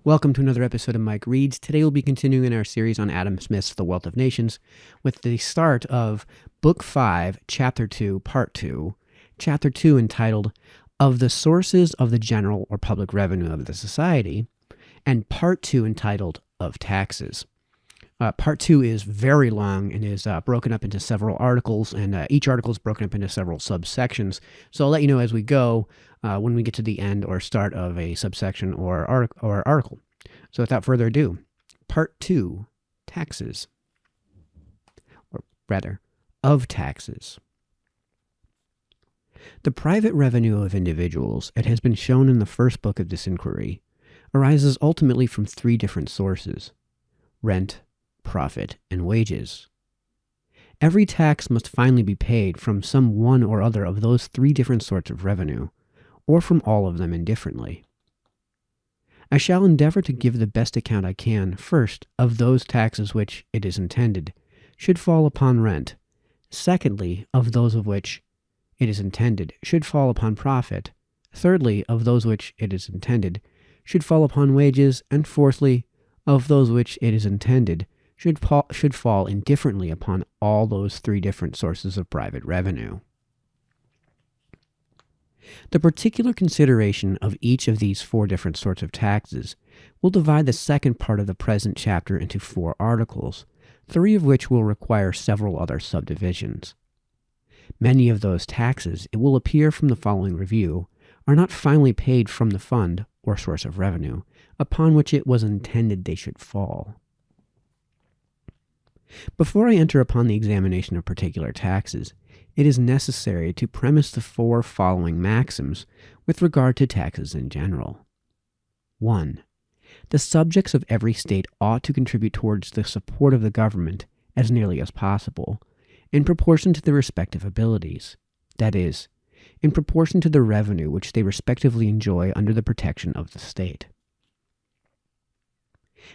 Welcome to another episode of Mike Reads. Today we'll be continuing our series on Adam Smith's The Wealth of Nations with the start of Book 5, Chapter 2, Part 2, Chapter 2 entitled Of the Sources of the General or Public Revenue of the Society, and Part 2 entitled Of Taxes. Part 2 is very long and is broken up into several articles, and each article is broken up into several subsections. So I'll let you know as we go when we get to the end or start of a subsection or article. So without further ado, Part 2, Taxes, or rather, of Taxes. The private revenue of individuals, it has been shown in the first book of this inquiry, arises ultimately from three different sources: rent, profit, and wages. Every tax must finally be paid from some one or other of those three different sorts of revenue, or from all of them indifferently. I shall endeavor to give the best account I can, first, of those taxes which, it is intended, should fall upon rent; secondly, of those of which, it is intended, should fall upon profit; thirdly, of those which, it is intended, should fall upon wages; and fourthly, of those which, it is intended, should fall indifferently upon all those three different sources of private revenue. The particular consideration of each of these four different sorts of taxes will divide the second part of the present chapter into 4 articles, 3 of which will require several other subdivisions. Many of those taxes, it will appear from the following review, are not finally paid from the fund, or source of revenue, upon which it was intended they should fall. Before I enter upon the examination of particular taxes, it is necessary to premise the 4 following maxims with regard to taxes in general. 1. The subjects of every state ought to contribute towards the support of the government, as nearly as possible, in proportion to their respective abilities, that is, in proportion to the revenue which they respectively enjoy under the protection of the state.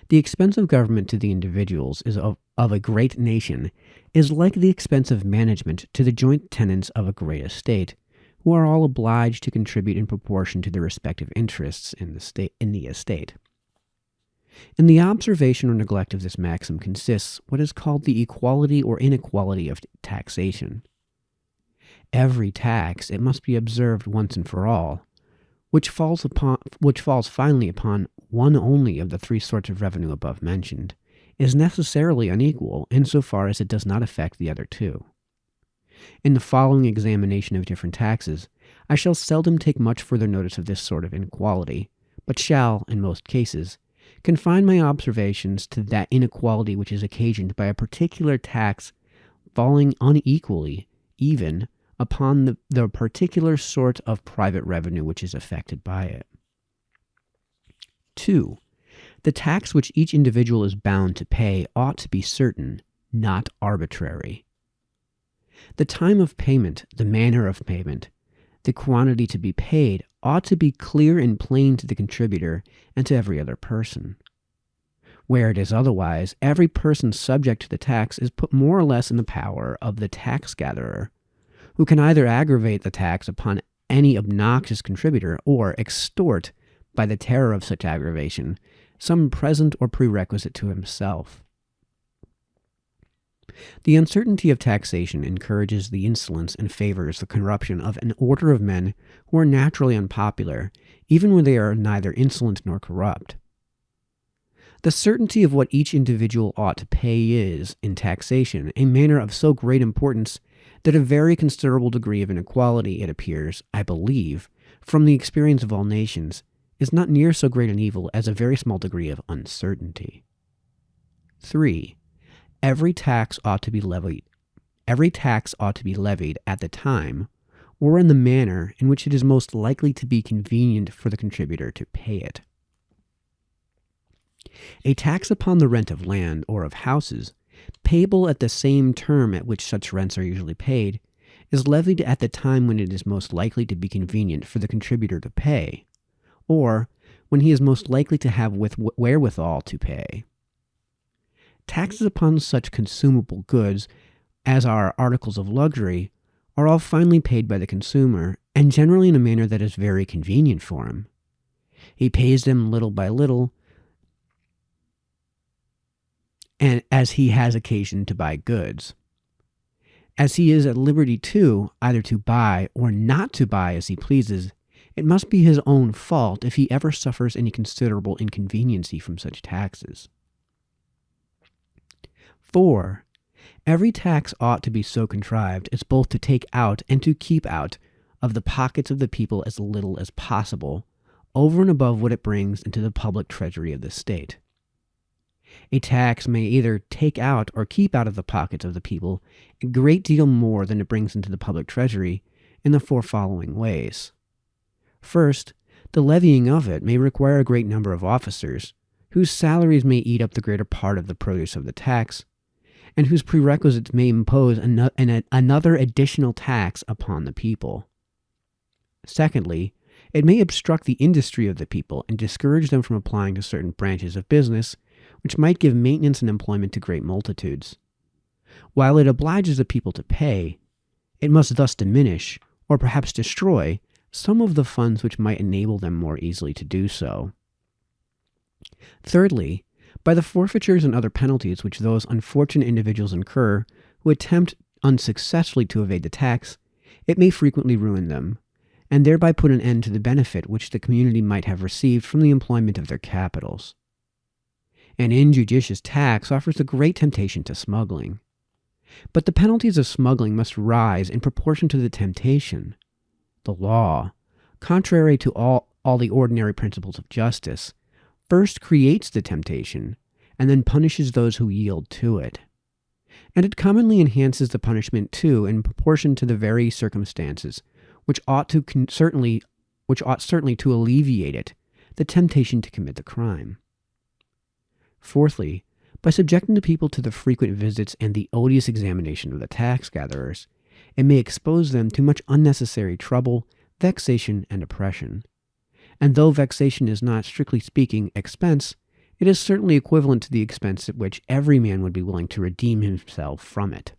The expense of government to the individuals of a great nation is like the expense of management to the joint tenants of a great estate, who are all obliged to contribute in proportion to their respective interests in the estate. In the observation or neglect of this maxim consists what is called the equality or inequality of taxation. Every tax, it must be observed once and for all, which falls finally upon one only of the 3 sorts of revenue above mentioned, is necessarily unequal insofar as it does not affect the other 2. In the following examination of different taxes, I shall seldom take much further notice of this sort of inequality, but shall, in most cases, confine my observations to that inequality which is occasioned by a particular tax falling unequally, even, upon the particular sort of private revenue which is affected by it. 2. The tax which each individual is bound to pay ought to be certain, not arbitrary. The time of payment, the manner of payment, the quantity to be paid ought to be clear and plain to the contributor and to every other person. Where it is otherwise, every person subject to the tax is put more or less in the power of the tax gatherer, who can either aggravate the tax upon any obnoxious contributor or extort, by the terror of such aggravation, some present or prerequisite to himself. The uncertainty of taxation encourages the insolence and favors the corruption of an order of men who are naturally unpopular, even when they are neither insolent nor corrupt. The certainty of what each individual ought to pay is, in taxation, a matter of so great importance that a very considerable degree of inequality, it appears, I believe, from the experience of all nations, is not near so great an evil as a very small degree of uncertainty. 3. Every tax ought to be levied at the time, or in the manner in which it is most likely to be convenient for the contributor to pay it. A tax upon the rent of land or of houses, payable at the same term at which such rents are usually paid, is levied at the time when it is most likely to be convenient for the contributor to pay, or when he is most likely to have wherewithal to pay. Taxes upon such consumable goods as are articles of luxury are all finally paid by the consumer, and generally in a manner that is very convenient for him. He pays them little by little, and as he has occasion to buy goods. As he is at liberty too, either to buy or not to buy as he pleases, it must be his own fault if he ever suffers any considerable inconveniency from such taxes. 4. Every tax ought to be so contrived as both to take out and to keep out of the pockets of the people as little as possible, over and above what it brings into the public treasury of the state. A tax may either take out or keep out of the pockets of the people a great deal more than it brings into the public treasury in the four following ways. First, the levying of it may require a great number of officers, whose salaries may eat up the greater part of the produce of the tax, and whose prerequisites may impose another additional tax upon the people. Secondly, it may obstruct the industry of the people and discourage them from applying to certain branches of business, which might give maintenance and employment to great multitudes. While it obliges the people to pay, it must thus diminish, or perhaps destroy, some of the funds which might enable them more easily to do so. Thirdly, by the forfeitures and other penalties which those unfortunate individuals incur who attempt unsuccessfully to evade the tax, it may frequently ruin them, and thereby put an end to the benefit which the community might have received from the employment of their capitals. An injudicious tax offers a great temptation to smuggling. But the penalties of smuggling must rise in proportion to the temptation. The law, contrary to all the ordinary principles of justice, first creates the temptation, and then punishes those who yield to it. And it commonly enhances the punishment too in proportion to the very circumstances which ought certainly to alleviate it, the temptation to commit the crime. Fourthly, by subjecting the people to the frequent visits and the odious examination of the tax gatherers, it may expose them to much unnecessary trouble, vexation, and oppression. And though vexation is not, strictly speaking, expense, it is certainly equivalent to the expense at which every man would be willing to redeem himself from it.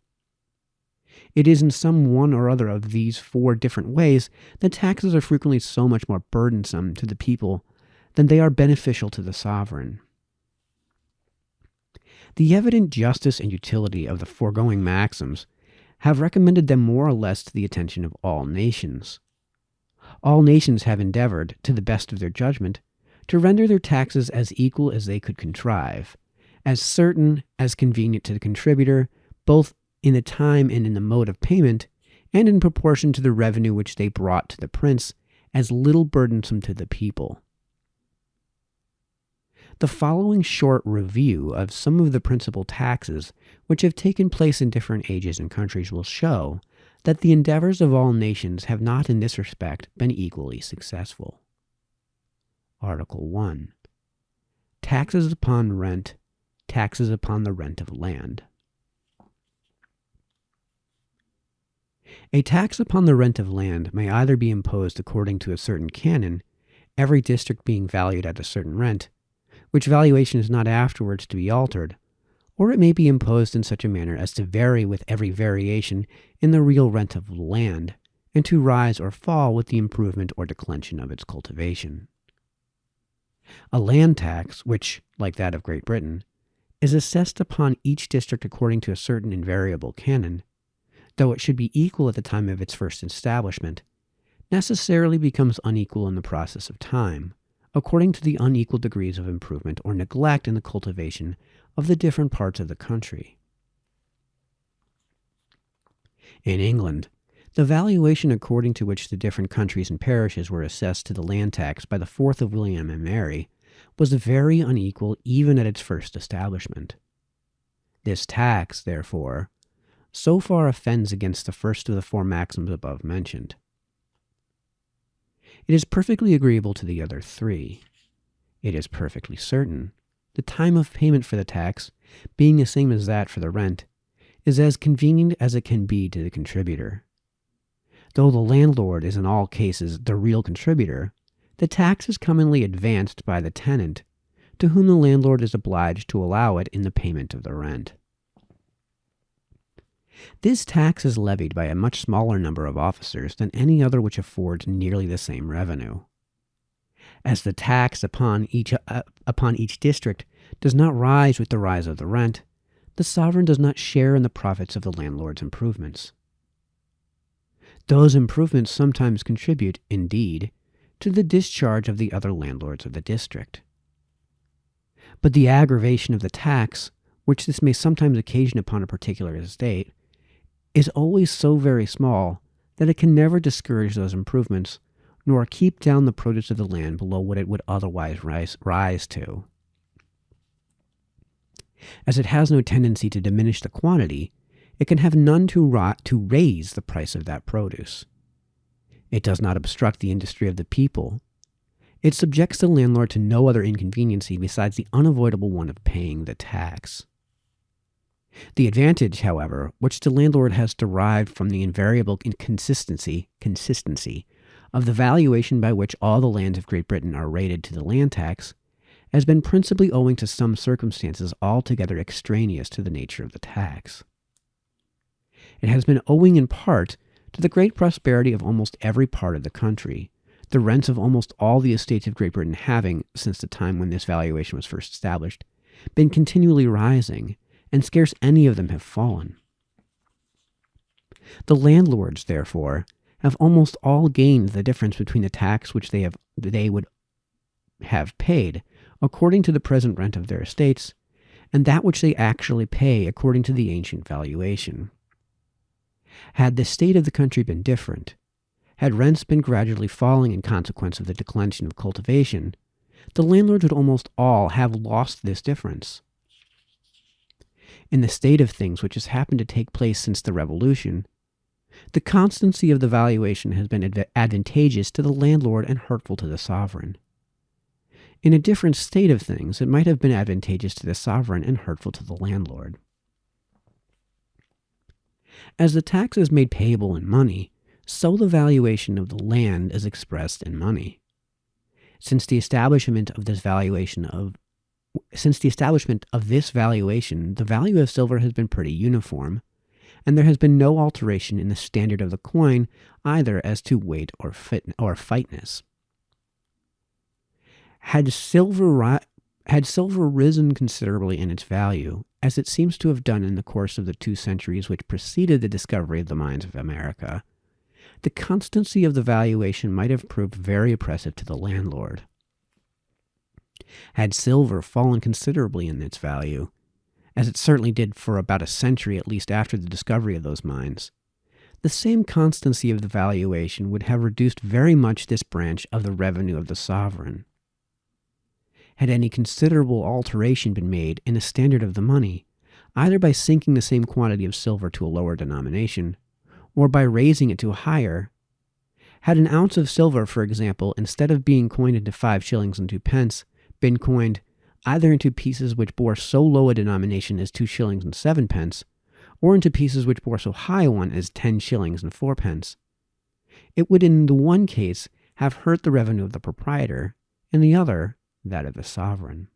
It is in some one or other of these four different ways that taxes are frequently so much more burdensome to the people than they are beneficial to the sovereign. The evident justice and utility of the foregoing maxims have recommended them more or less to the attention of all nations. All nations have endeavored, to the best of their judgment, to render their taxes as equal as they could contrive, as certain, as convenient to the contributor, both in the time and in the mode of payment, and in proportion to the revenue which they brought to the prince, as little burdensome to the people. The following short review of some of the principal taxes which have taken place in different ages and countries will show that the endeavors of all nations have not in this respect been equally successful. Article 1. Taxes upon rent, taxes upon the rent of land. A tax upon the rent of land may either be imposed according to a certain canon, every district being valued at a certain rent, which valuation is not afterwards to be altered, or it may be imposed in such a manner as to vary with every variation in the real rent of the land, and to rise or fall with the improvement or declension of its cultivation. A land tax, which, like that of Great Britain, is assessed upon each district according to a certain invariable canon, though it should be equal at the time of its first establishment, necessarily becomes unequal in the process of time, according to the unequal degrees of improvement or neglect in the cultivation of the different parts of the country. In England, the valuation according to which the different countries and parishes were assessed to the land tax by the 4th of William and Mary was very unequal even at its first establishment. This tax, therefore, so far offends against the first of the four maxims above mentioned. It is perfectly agreeable to the other three. It is perfectly certain the time of payment for the tax, being the same as that for the rent, is as convenient as it can be to the contributor. Though the landlord is in all cases the real contributor, the tax is commonly advanced by the tenant, to whom the landlord is obliged to allow it in the payment of the rent. This tax is levied by a much smaller number of officers than any other which affords nearly the same revenue. As the tax upon each district does not rise with the rise of the rent, the sovereign does not share in the profits of the landlord's improvements. Those improvements sometimes contribute, indeed, to the discharge of the other landlords of the district. But the aggravation of the tax, which this may sometimes occasion upon a particular estate, is always so very small that it can never discourage those improvements, nor keep down the produce of the land below what it would otherwise rise to. As it has no tendency to diminish the quantity, it can have none to raise the price of that produce. It does not obstruct the industry of the people. It subjects the landlord to no other inconveniency besides the unavoidable one of paying the tax. The advantage, however, which the landlord has derived from the invariable consistency of the valuation by which all the lands of Great Britain are rated to the land tax, has been principally owing to some circumstances altogether extraneous to the nature of the tax. It has been owing in part to the great prosperity of almost every part of the country, the rents of almost all the estates of Great Britain having, since the time when this valuation was first established, been continually rising, and scarce any of them have fallen. The landlords, therefore, have almost all gained the difference between the tax which they would have paid according to the present rent of their estates, and that which they actually pay according to the ancient valuation. Had the state of the country been different, had rents been gradually falling in consequence of the declension of cultivation, the landlords would almost all have lost this difference. In the state of things which has happened to take place since the Revolution, the constancy of the valuation has been advantageous to the landlord and hurtful to the sovereign. In a different state of things, it might have been advantageous to the sovereign and hurtful to the landlord. As the tax is made payable in money, so the valuation of the land is expressed in money. Since the establishment of this valuation, the value of silver has been pretty uniform, and there has been no alteration in the standard of the coin either as to weight or fineness. Had silver risen considerably in its value, as it seems to have done in the course of the 2 centuries which preceded the discovery of the mines of America, the constancy of the valuation might have proved very oppressive to the landlord. Had silver fallen considerably in its value, as it certainly did for about a century at least after the discovery of those mines, the same constancy of the valuation would have reduced very much this branch of the revenue of the sovereign. Had any considerable alteration been made in the standard of the money, either by sinking the same quantity of silver to a lower denomination, or by raising it to a higher, had an ounce of silver, for example, instead of being coined into 5 shillings and 2 pence, been coined either into pieces which bore so low a denomination as 2 shillings and 7 pence, or into pieces which bore so high a one as 10 shillings and 4 pence, it would in the one case have hurt the revenue of the proprietor, in the other that of the sovereign.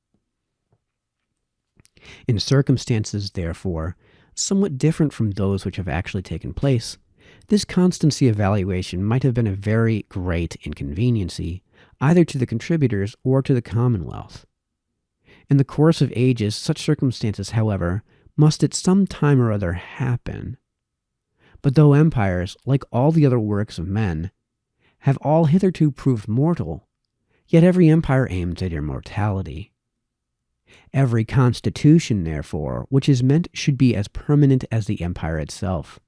In circumstances, therefore, somewhat different from those which have actually taken place, this constancy of valuation might have been a very great inconveniency, either to the contributors or to the Commonwealth. In the course of ages, such circumstances, however, must at some time or other happen. But though empires, like all the other works of men, have all hitherto proved mortal, yet every empire aims at immortality. Every constitution, therefore, which is meant should be as permanent as the empire itself,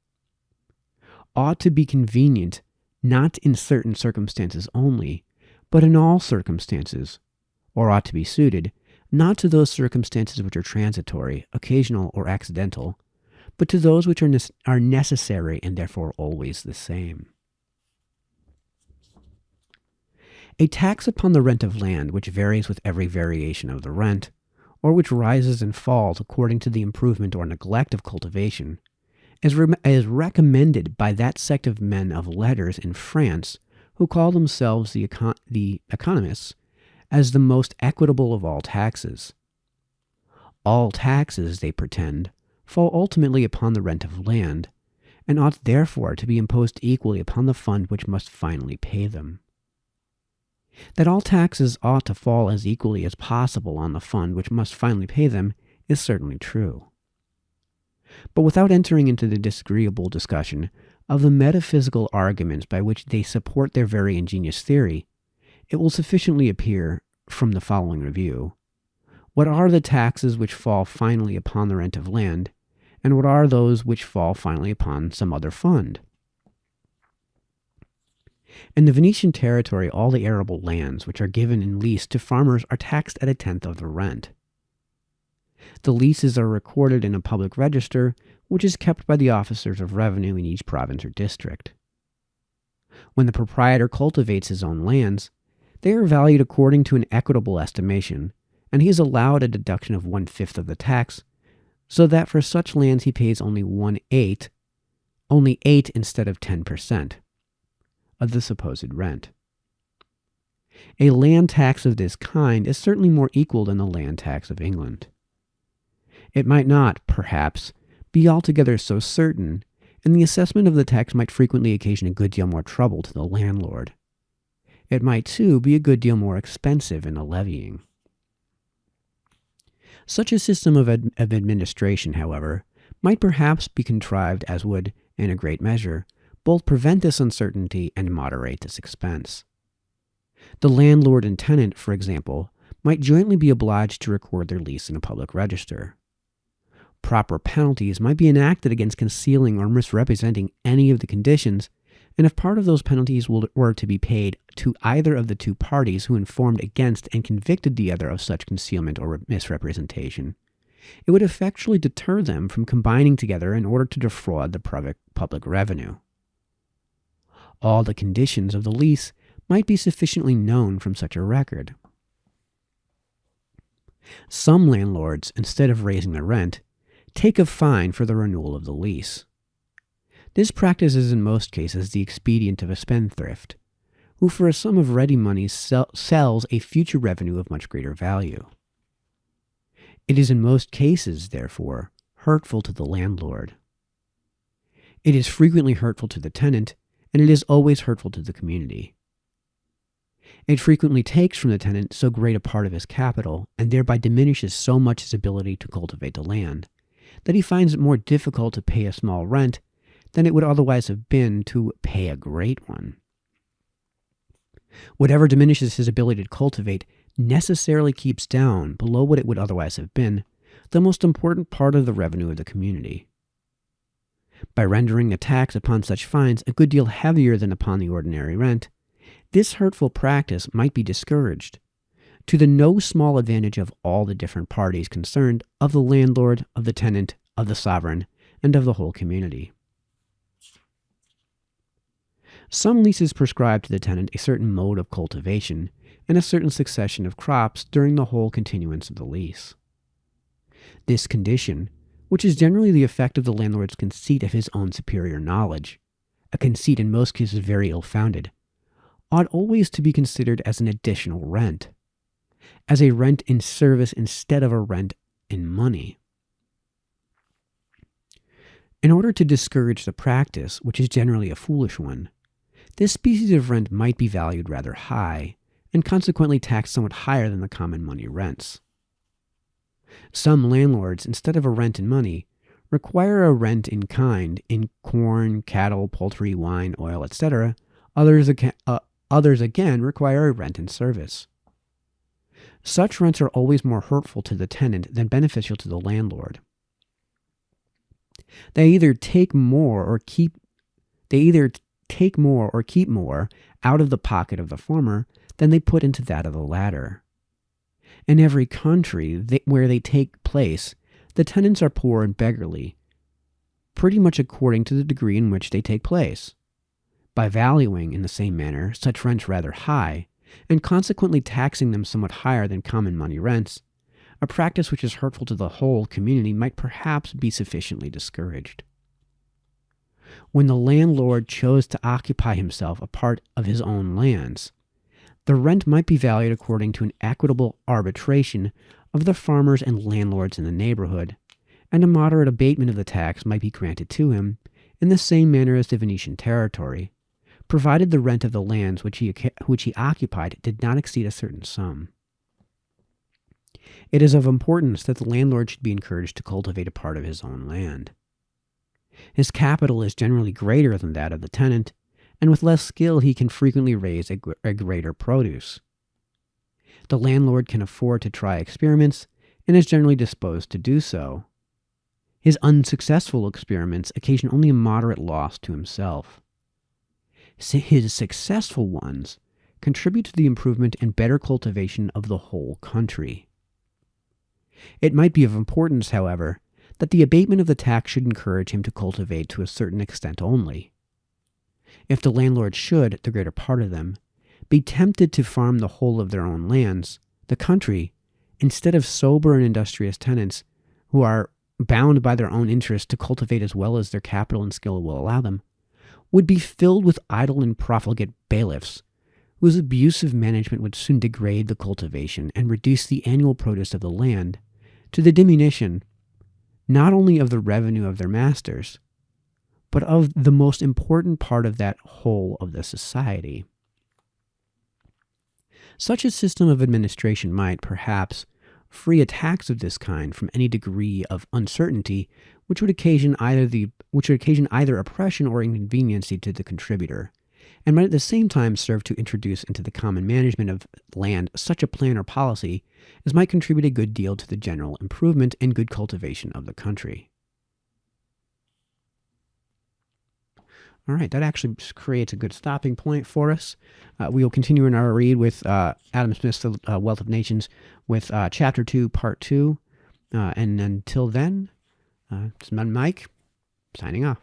ought to be convenient not in certain circumstances only, but in all circumstances, or ought to be suited not to those circumstances which are transitory, occasional, or accidental, but to those which are necessary and therefore always the same. A tax upon the rent of land, which varies with every variation of the rent, or which rises and falls according to the improvement or neglect of cultivation, is recommended by that sect of men of letters in France who call themselves the economists as the most equitable of all taxes. All taxes, they pretend, fall ultimately upon the rent of land, and ought therefore to be imposed equally upon the fund which must finally pay them. That all taxes ought to fall as equally as possible on the fund which must finally pay them is certainly true. But without entering into the disagreeable discussion of the metaphysical arguments by which they support their very ingenious theory, it will sufficiently appear from the following review: what are the taxes which fall finally upon the rent of land, and what are those which fall finally upon some other fund? In the Venetian territory, all the arable lands which are given in lease to farmers are taxed at 1/10 of the rent. The leases are recorded in a public register, which is kept by the officers of revenue in each province or district. When the proprietor cultivates his own lands, they are valued according to an equitable estimation, and he is allowed a deduction of 1/5 of the tax, so that for such lands he pays only 1/8, only 8 instead of 10%, of the supposed rent. A land tax of this kind is certainly more equal than the land tax of England. It might not, perhaps, be altogether so certain, and the assessment of the tax might frequently occasion a good deal more trouble to the landlord. It might, too, be a good deal more expensive in the levying. Such a system of administration, however, might perhaps be contrived as would, in a great measure, both prevent this uncertainty and moderate this expense. The landlord and tenant, for example, might jointly be obliged to record their lease in a public register. Proper penalties might be enacted against concealing or misrepresenting any of the conditions, and if part of those penalties were to be paid to either of the two parties who informed against and convicted the other of such concealment or misrepresentation, it would effectually deter them from combining together in order to defraud the public revenue. All the conditions of the lease might be sufficiently known from such a record. Some landlords, instead of raising the rent, take a fine for the renewal of the lease. This practice is in most cases the expedient of a spendthrift, who for a sum of ready money sells a future revenue of much greater value. It is in most cases, therefore, hurtful to the landlord. It is frequently hurtful to the tenant, and it is always hurtful to the community. It frequently takes from the tenant so great a part of his capital, and thereby diminishes so much his ability to cultivate the land, that he finds it more difficult to pay a small rent than it would otherwise have been to pay a great one. Whatever diminishes his ability to cultivate necessarily keeps down, below what it would otherwise have been, the most important part of the revenue of the community. By rendering the tax upon such fines a good deal heavier than upon the ordinary rent, this hurtful practice might be discouraged, to the no small advantage of all the different parties concerned, of the landlord, of the tenant, of the sovereign, and of the whole community. Some leases prescribe to the tenant a certain mode of cultivation and a certain succession of crops during the whole continuance of the lease. This condition, which is generally the effect of the landlord's conceit of his own superior knowledge, a conceit in most cases very ill-founded, ought always to be considered as an additional rent, as a rent in service instead of a rent in money. In order to discourage the practice, which is generally a foolish one, this species of rent might be valued rather high, and consequently taxed somewhat higher than the common money rents. Some landlords, instead of a rent in money, require a rent in kind in corn, cattle, poultry, wine, oil, etc. Others again require a rent in service. Such rents are always more hurtful to the tenant than beneficial to the landlord. They either take more or keep more out of the pocket of the former than they put into that of the latter. In every country where they take place, the tenants are poor and beggarly, pretty much according to the degree in which they take place. By valuing, in the same manner, such rents rather high, and consequently taxing them somewhat higher than common money rents, a practice which is hurtful to the whole community might perhaps be sufficiently discouraged. When the landlord chose to occupy himself a part of his own lands, the rent might be valued according to an equitable arbitration of the farmers and landlords in the neighborhood, and a moderate abatement of the tax might be granted to him in the same manner as the Venetian territory, provided the rent of the lands which he occupied did not exceed a certain sum. It is of importance that the landlord should be encouraged to cultivate a part of his own land. His capital is generally greater than that of the tenant, and with less skill he can frequently raise a greater produce. The landlord can afford to try experiments and is generally disposed to do so. His unsuccessful experiments occasion only a moderate loss to himself. His successful ones contribute to the improvement and better cultivation of the whole country. It might be of importance, however, that the abatement of the tax should encourage him to cultivate to a certain extent only. If the landlords should, the greater part of them, be tempted to farm the whole of their own lands, the country, instead of sober and industrious tenants who are bound by their own interest to cultivate as well as their capital and skill will allow them, would be filled with idle and profligate bailiffs, whose abusive management would soon degrade the cultivation and reduce the annual produce of the land to the diminution not only of the revenue of their masters, but of the most important part of that whole of the society. Such a system of administration might, perhaps, free a tax of this kind from any degree of uncertainty which would occasion either oppression or inconveniency to the contributor, and might at the same time serve to introduce into the common management of land such a plan or policy as might contribute a good deal to the general improvement and good cultivation of the country. All right, that actually creates a good stopping point for us. We will continue in our read with Adam Smith's The Wealth of Nations with Chapter 2, Part 2. And until then, this is Mike, signing off.